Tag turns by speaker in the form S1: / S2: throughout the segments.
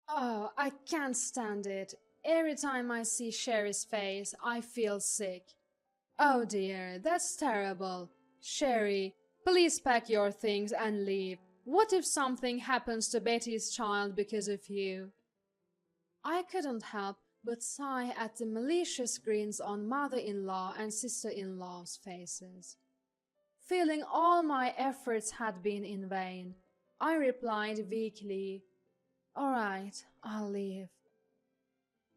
S1: Oh, I can't stand it. Every time I see Sherry's face, I feel sick. Oh dear, that's terrible. Sherry, please pack your things and leave. What if something happens to Betty's child because of you? I couldn't help but sigh at the malicious grins on mother-in-law and sister-in-law's faces. Feeling all my efforts had been in vain, I replied weakly, "All right, I'll leave."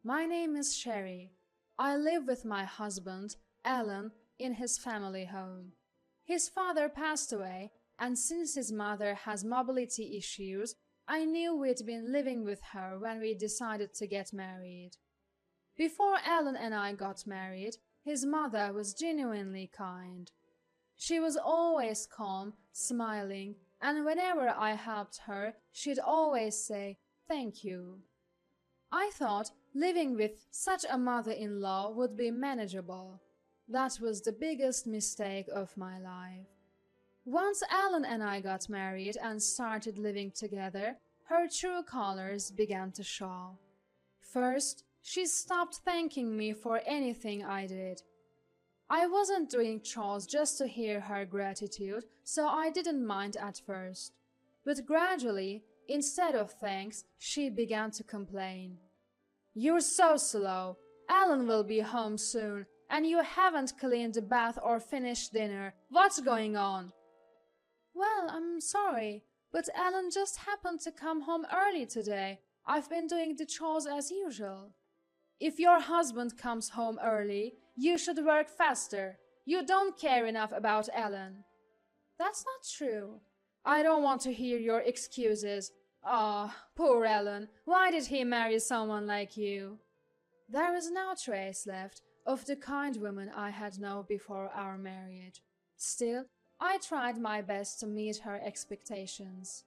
S1: My name is Sherry. I live with my husband, Alan, in his family home. His father passed away, and since his mother has mobility issues, I knew we'd been living with her when we decided to get married. Before Alan and I got married, his mother was genuinely kind. She was always calm, smiling, and whenever I helped her, she'd always say, "Thank you." I thought living with such a mother-in-law would be manageable. That was the biggest mistake of my life. Once Alan and I got married and started living together, her true colors began to show. First, she stopped thanking me for anything I did. I wasn't doing chores just to hear her gratitude, so I didn't mind at first. But gradually, instead of thanks, she began to complain. "You're so slow. Alan will be home soon, and you haven't cleaned the bath or finished dinner. What's going on?" "Well, I'm sorry, but Alan just happened to come home early today. I've been doing the chores as usual." "If your husband comes home early, you should work faster. You don't care enough about Alan." "That's not true." "I don't want to hear your excuses. Ah, poor Alan. Why did he marry someone like you?" There was no trace left of the kind woman I had known before our marriage. Still, I tried my best to meet her expectations.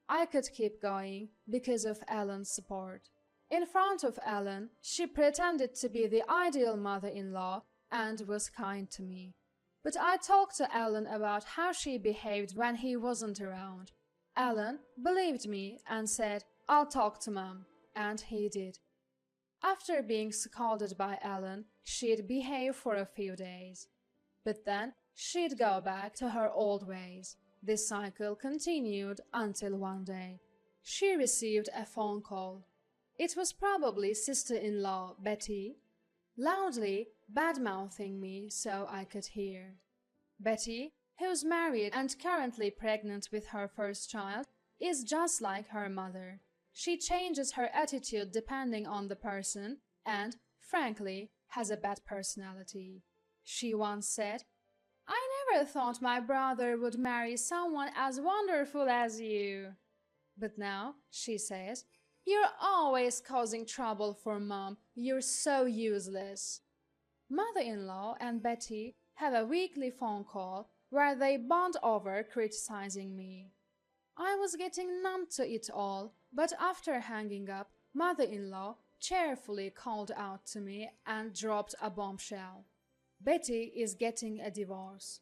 S1: I could keep going because of Alan's support. In front of Alan, she pretended to be the ideal mother-in-law and was kind to me. But I talked to Alan about how she behaved when he wasn't around. Alan believed me and said, "I'll talk to Mom," and he did. After being scolded by Alan, she'd behave for a few days. But then she'd go back to her old ways. This cycle continued until one day she received a phone call. It was probably sister-in-law Betty, loudly bad-mouthing me so I could hear. Betty, who's married and currently pregnant with her first child, is just like her mother. She changes her attitude depending on the person and, frankly, has a bad personality. She once said, "I never thought my brother would marry someone as wonderful as you." But now, she says, "You're always causing trouble for Mom. You're so useless." Mother-in-law and Betty have a weekly phone call where they bond over criticizing me. I was getting numb to it all, but after hanging up, mother-in-law cheerfully called out to me and dropped a bombshell. Betty is getting a divorce.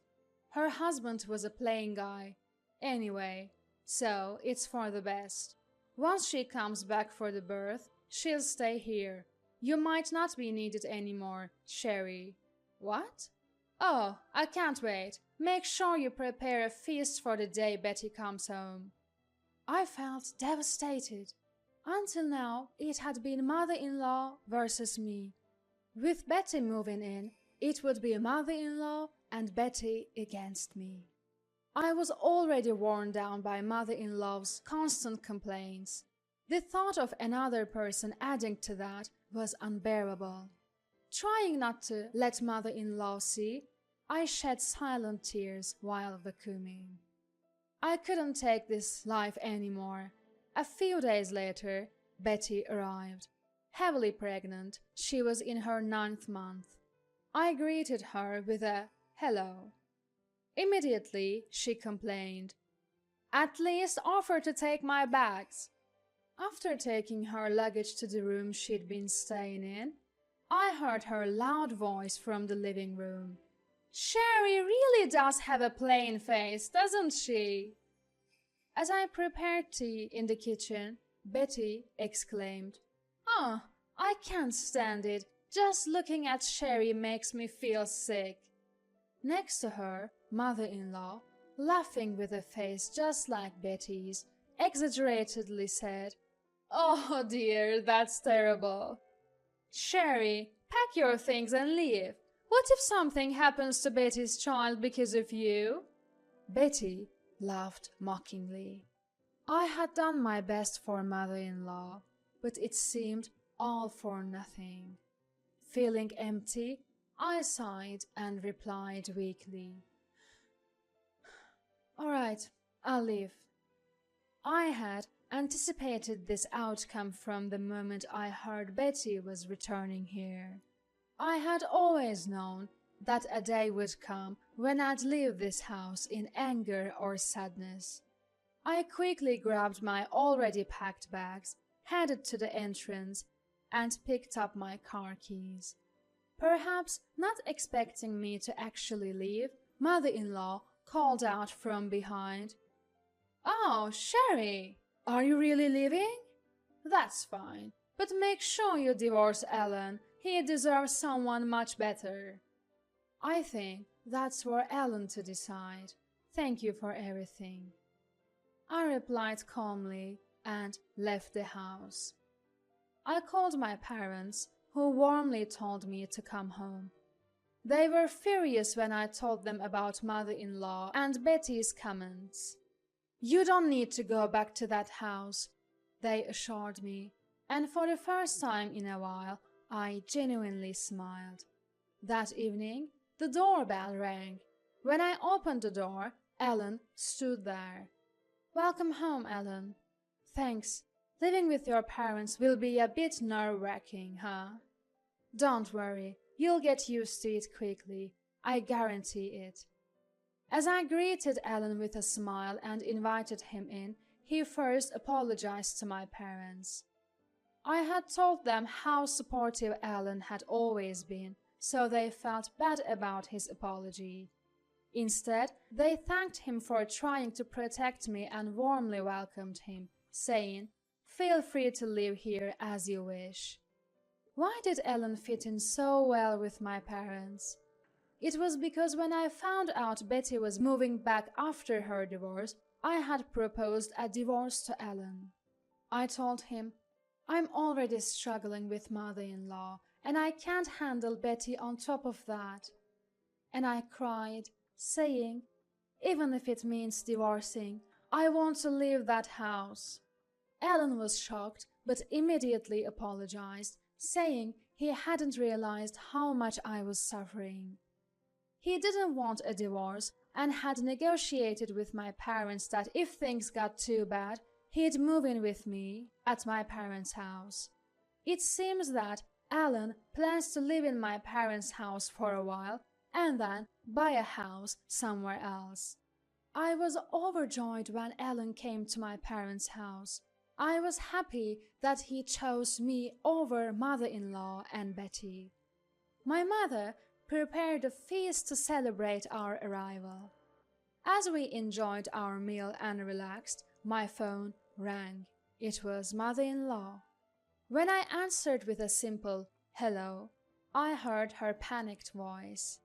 S1: Her husband was a plain guy. Anyway, so it's for the best. Once she comes back for the birth, she'll stay here. You might not be needed anymore, Sherry. What? Oh, I can't wait. Make sure you prepare a feast for the day Betty comes home. I felt devastated. Until now, it had been mother-in-law versus me. With Betty moving in, it would be mother-in-law and Betty against me. I was already worn down by mother-in-law's constant complaints. The thought of another person adding to that was unbearable. Trying not to let mother-in-law see, I shed silent tears while vacuuming. I couldn't take this life anymore. A few days later, Betty arrived. Heavily pregnant, she was in her 9th month. I greeted her with a "hello." Immediately, she complained, "At least offer to take my bags." After taking her luggage to the room she'd been staying in, I heard her loud voice from the living room. "Sherry really does have a plain face, doesn't she?" As I prepared tea in the kitchen, Betty exclaimed. "Oh, I can't stand it. Just looking at Sherry makes me feel sick." Next to her, mother-in-law, laughing with a face just like Betty's, exaggeratedly said, "Oh dear, that's terrible. Sherry, pack your things and leave. What if something happens to Betty's child because of you?" Betty laughed mockingly. I had done my best for mother-in-law, but it seemed all for nothing. Feeling empty, I sighed and replied weakly, "All right, I'll leave." I had anticipated this outcome from the moment I heard Betty was returning here. I had always known that a day would come when I'd leave this house in anger or sadness. I quickly grabbed my already packed bags, headed to the entrance, and picked up my car keys. Perhaps not expecting me to actually leave, mother-in-law called out from behind, "Oh, Sherry, are you really leaving? That's fine, but make sure you divorce Alan. He deserves someone much better." I think that's for Alan to decide. Thank you for everything. I replied calmly and left the house. I called my parents, who warmly told me to come home. They were furious when I told them about mother-in-law and Betty's comments. "You don't need to go back to that house," they assured me, and for the first time in a while, I genuinely smiled. That evening, the doorbell rang. When I opened the door, Alan stood there. "Welcome home, Alan." "Thanks. Living with your parents will be a bit nerve-wracking, huh?" "Don't worry. You'll get used to it quickly. I guarantee it." As I greeted Alan with a smile and invited him in, he first apologized to my parents. I had told them how supportive Alan had always been, so they felt bad about his apology. Instead, they thanked him for trying to protect me and warmly welcomed him, saying, "Feel free to live here as you wish." Why did Alan fit in so well with my parents? It was because when I found out Betty was moving back after her divorce, I had proposed a divorce to Alan. I told him, "I'm already struggling with mother-in-law, and I can't handle Betty on top of that." And I cried, saying, "Even if it means divorcing, I want to leave that house." Alan was shocked, but immediately apologized, saying he hadn't realized how much I was suffering. He didn't want a divorce and had negotiated with my parents that if things got too bad, he'd move in with me at my parents' house. It seems that Alan plans to live in my parents' house for a while and then buy a house somewhere else. I was overjoyed when Alan came to my parents' house. I was happy that he chose me over mother-in-law and Betty. My mother prepared a feast to celebrate our arrival. As we enjoyed our meal and relaxed, my phone rang. It was mother-in-law. When I answered with a simple "hello," I heard her panicked voice.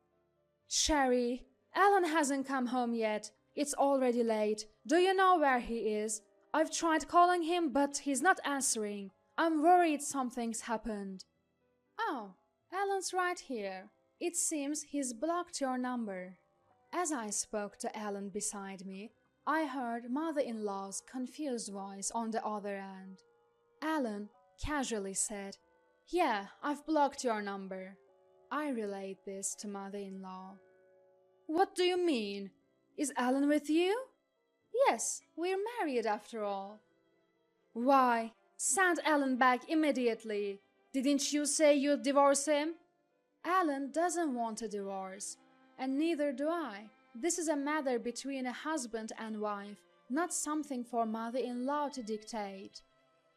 S1: "Sherry, Alan hasn't come home yet. It's already late. Do you know where he is? I've tried calling him, but he's not answering. I'm worried something's happened." "Oh, Alan's right here. It seems he's blocked your number." As I spoke to Alan beside me, I heard mother-in-law's confused voice on the other end. Alan casually said, "Yeah, I've blocked your number." I relayed this to mother-in-law. "What do you mean? Is Alan with you?" "Yes, we're married after all." "Why, send Alan back immediately. Didn't you say you'd divorce him?" "Alan doesn't want a divorce, and neither do I. This is a matter between a husband and wife, not something for mother-in-law to dictate."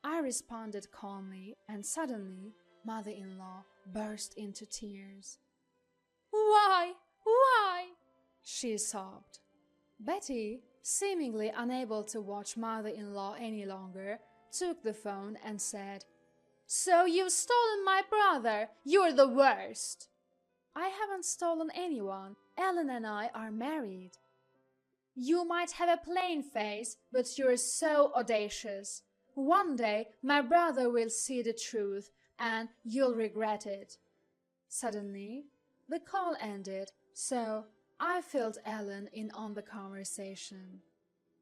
S1: I responded calmly, and suddenly mother-in-law burst into tears. "Why? Why?" she sobbed. Betty, seemingly unable to watch mother-in-law any longer, took the phone and said, "So you've stolen my brother? You're the worst." "I haven't stolen anyone. Ellen and I are married." "You might have a plain face, but you're so audacious. One day my brother will see the truth, and you'll regret it." Suddenly, the call ended, so I filled Ellen in on the conversation.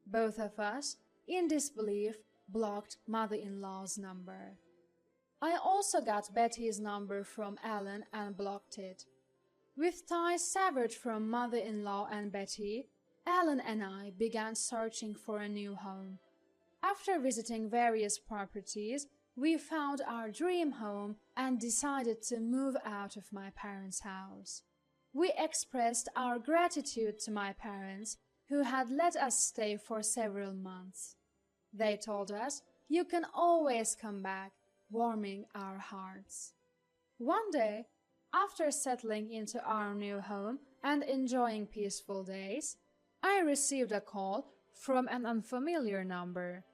S1: Both of us, in disbelief, blocked mother-in-law's number. I also got Betty's number from Ellen and blocked it. With ties severed from mother-in-law and Betty, Ellen and I began searching for a new home. After visiting various properties, we found our dream home and decided to move out of my parents' house. We expressed our gratitude to my parents, who had let us stay for several months. They told us, "You can always come back," warming our hearts. One day, after settling into our new home and enjoying peaceful days, I received a call from an unfamiliar number.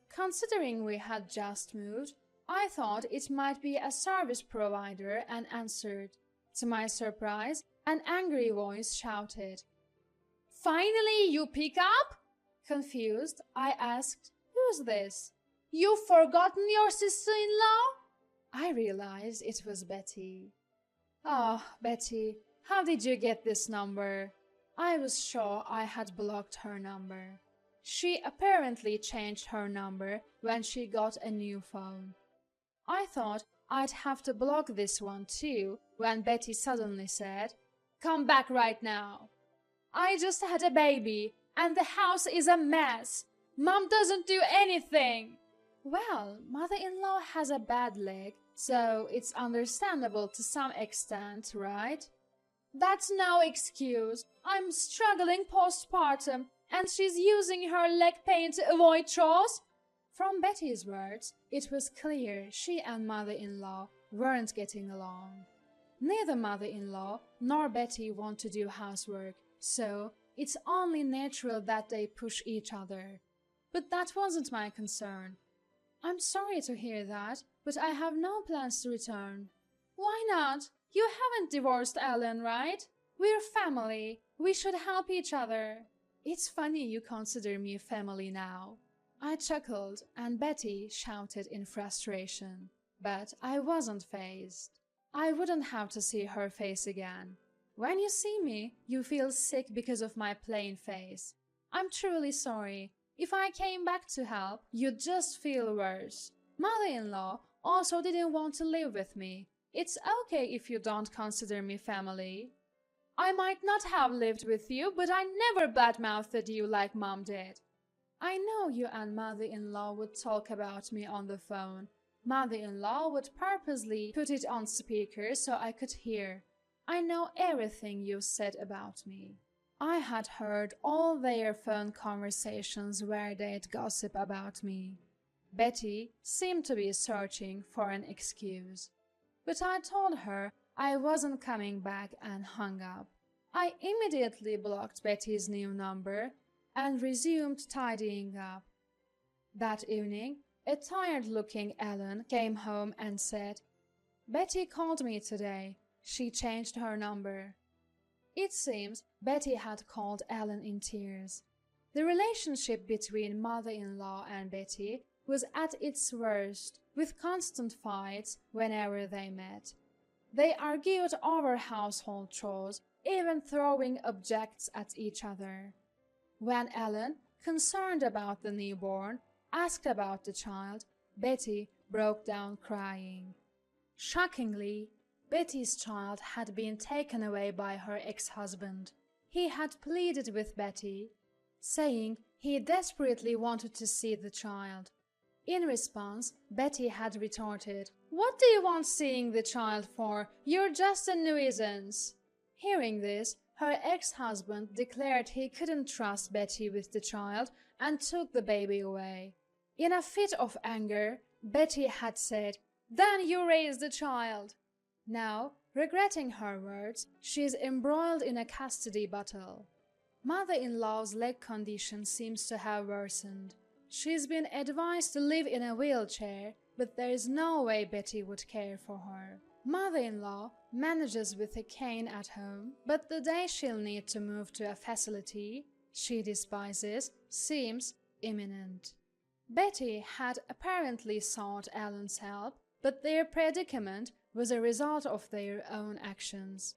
S1: Considering we had just moved, I thought it might be a service provider and answered. To my surprise, an angry voice shouted, "Finally you pick up?" Confused, I asked, "Who's this?" "You've forgotten your sister-in-law?" I realized it was Betty. "Oh, Betty, how did you get this number?" I was sure I had blocked her number. She apparently changed her number when she got a new phone. I thought I'd have to block this one too when Betty suddenly said, "Come back right now. I just had a baby and the house is a mess. Mom doesn't do anything." Well, mother-in-law has a bad leg, so it's understandable to some extent, right? "That's no excuse. I'm struggling postpartum and she's using her leg pain to avoid chores." From Betty's words, it was clear she and mother-in-law weren't getting along. Neither mother-in-law nor Betty want to do housework, so it's only natural that they push each other. But that wasn't my concern. "I'm sorry to hear that, but I have no plans to return." "Why not? You haven't divorced Ellen, right? We're family. We should help each other." "It's funny you consider me family now." I chuckled and Betty shouted in frustration. But I wasn't fazed. I wouldn't have to see her face again. "When you see me, you feel sick because of my plain face. I'm truly sorry. If I came back to help, you'd just feel worse. Mother-in-law also didn't want to live with me. It's okay if you don't consider me family." "I might not have lived with you, but I never badmouthed you like Mom did." "I know you and mother-in-law would talk about me on the phone. Mother-in-law would purposely put it on speaker so I could hear. I know everything you said about me." I had heard all their phone conversations where they'd gossip about me. Betty seemed to be searching for an excuse. But I told her I wasn't coming back and hung up. I immediately blocked Betty's new number and resumed tidying up. That evening, a tired-looking Ellen came home and said, "Betty called me today. She changed her number." It seems Betty had called Ellen in tears. The relationship between mother-in-law and Betty was at its worst, with constant fights whenever they met. They argued over household chores, even throwing objects at each other. When Ellen, concerned about the newborn, asked about the child, Betty broke down crying. Shockingly, Betty's child had been taken away by her ex-husband. He had pleaded with Betty, saying he desperately wanted to see the child. In response, Betty had retorted, "What do you want seeing the child for? You're just a nuisance." Hearing this, her ex-husband declared he couldn't trust Betty with the child and took the baby away. In a fit of anger, Betty had said, "Then you raise the child." Now, regretting her words, she is embroiled in a custody battle. Mother-in-law's leg condition seems to have worsened. She's been advised to live in a wheelchair, but there is no way Betty would care for her. Mother-in-law manages with a cane at home, but the day she'll need to move to a facility she despises seems imminent. Betty had apparently sought Alan's help, but their predicament was a result of their own actions.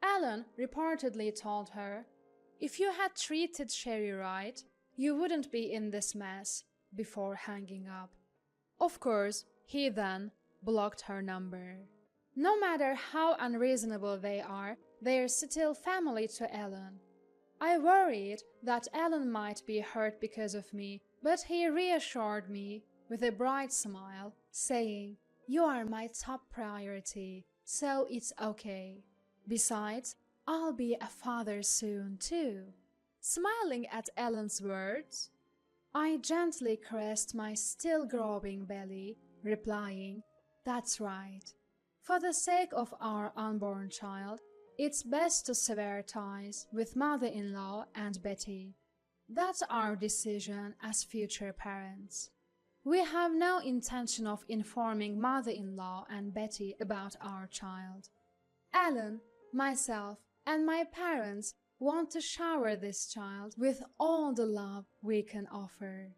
S1: Alan reportedly told her, "If you had treated Sherry right, you wouldn't be in this mess," before hanging up. Of course, he then blocked her number. No matter how unreasonable they are, they're still family to Alan. I worried that Alan might be hurt because of me, but he reassured me with a bright smile, saying, "You are my top priority, so it's okay. Besides, I'll be a father soon, too." Smiling at Alan's words, I gently caressed my still growing belly, replying, "That's right. For the sake of our unborn child, it's best to sever ties with mother-in-law and Betty. That's our decision as future parents. We have no intention of informing mother-in-law and Betty about our child. Alan, myself, and my parents want to shower this child with all the love we can offer."